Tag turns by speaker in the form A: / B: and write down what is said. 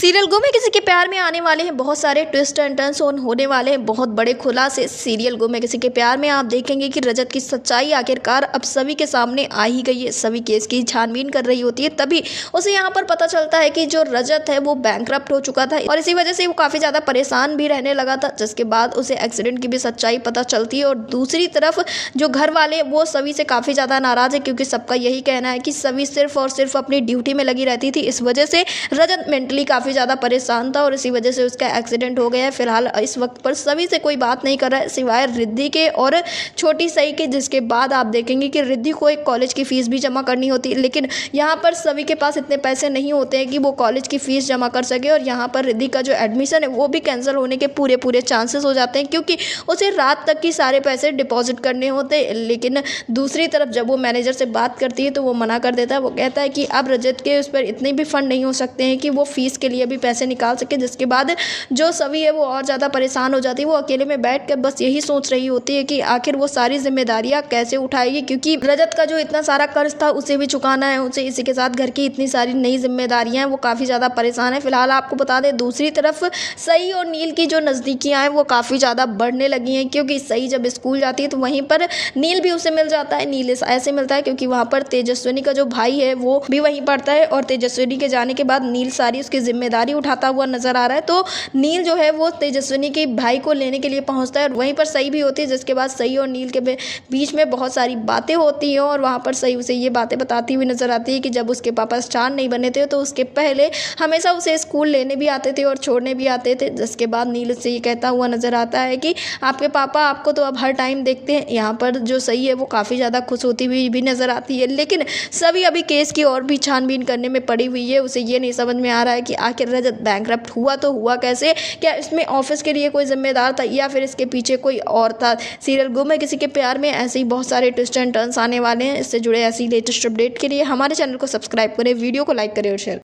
A: Serial गुम है किसी के प्यार में आने वाले हैं बहुत सारे ट्विस्ट एंड टर्न्स होने वाले हैं, बहुत बड़े खुलासे। सीरियल गुम है किसी के प्यार में आप देखेंगे कि रजत की सच्चाई आखिरकार अब सभी के सामने आ ही गई है। सभी केस की छानबीन कर रही होती है, तभी उसे यहाँ पर पता चलता है कि जो रजत है वो बैंकरप्ट हो चुका था और इसी वजह से वो काफी ज्यादा परेशान भी रहने लगा था, जिसके बाद उसे एक्सीडेंट की भी सच्चाई पता चलती है। और दूसरी तरफ जो घर वाले वो सभी से काफी ज्यादा नाराज है, क्योंकि सबका यही कहना है कि सभी सिर्फ और सिर्फ अपनी ड्यूटी में लगी रहती थी। इस वजह से रजत मेंटली काफी ज़्यादा परेशान था और इसी वजह से उसका एक्सीडेंट हो गया है। फिलहाल इस वक्त पर सभी से कोई बात नहीं कर रहा है सिवाय रिद्धि के और छोटी सई के, जिसके बाद आप देखेंगे कि रिद्धि को एक कॉलेज की फ़ीस भी जमा करनी होती है, लेकिन यहाँ पर सभी के पास इतने पैसे नहीं होते हैं कि वो कॉलेज की फ़ीस जमा कर सके। और यहाँ पर रिद्धि का जो एडमिशन है वो भी कैंसिल होने के पूरे चांसेस हो जाते हैं, क्योंकि उसे रात तक की सारे पैसे डिपॉजिट करने होते हैं। लेकिन दूसरी तरफ जब वो मैनेजर से बात करती है तो वो मना कर देता है। वो कहता है कि अब रजत के उस पर इतने भी फंड नहीं हो सकते हैं कि वो फीस के लिए भी पैसे निकाल सके। जिसके बाद जो सभी है वो और ज़्यादा परेशान हो जाती है। वो अकेले में बैठ कर बस यही सोच रही होती है कि आखिर वो सारी जिम्मेदारियां कैसे उठाएगी, क्योंकि रजत का जो इतना सारा कर्ज था उसे भी चुकाना है, उसे इसी के साथ घर की इतनी सारी नई जिम्मेदारियां हैं। वो काफ़ी ज़्यादा परेशान है। फिलहाल आपको बता दें दूसरी तरफ सई और नील की जो नज़दीकियाँ हैं वो काफ़ी ज़्यादा बढ़ने लगी हैं, क्योंकि सई जब स्कूल जाती है तो वहीं पर नील भी उसे मिल जाता है। नील ऐसे मिलता है क्योंकि वहाँ पर तेजस्विनी का जो भाई है वो भी वहीं पढ़ता है और तेजस्विनी के जाने के बाद नील सारी उसकी जिम्मेदारी उठाता हुआ नजर आ रहा है। तो नील जो है वो तेजस्विनी के भाई को लेने के लिए पहुंचता है और वहीं पर सई भी होती है, जिसके बाद सई और नील के बीच में बहुत सारी बातें होती हैं और वहाँ पर सई उसे ये बातें बताती हुई नजर आती है कि जब उसके पापा स्टार नहीं बने थे तो उसके पहले हमेशा उसे स्कूल लेने भी आते थे और छोड़ने भी आते थे। जिसके बाद नील उससे ये कहता हुआ नजर आता है कि आपके पापा आपको तो अब हर टाइम देखते हैं। यहाँ पर जो सई है वो काफ़ी ज़्यादा खुश होती हुई भी नजर आती है, लेकिन सभी अभी केस की और भी छानबीन करने में पड़ी हुई है। उसे ये नहीं समझ में आ रहा है कि आखिर रजत बैंकरप्ट हुआ तो हुआ कैसे, क्या इसमें ऑफिस के लिए कोई जिम्मेदार था या फिर इसके पीछे कोई और था। सीरियल गुम है किसी के प्यार में ऐसे ही बहुत सारे ट्विस्ट एंड टर्न्स आने वाले हैं। इससे जुड़े ऐसी लेटेस्ट अपडेट के लिए हमारे चैनल को सब्सक्राइब करें, वीडियो को लाइक करें और शेयर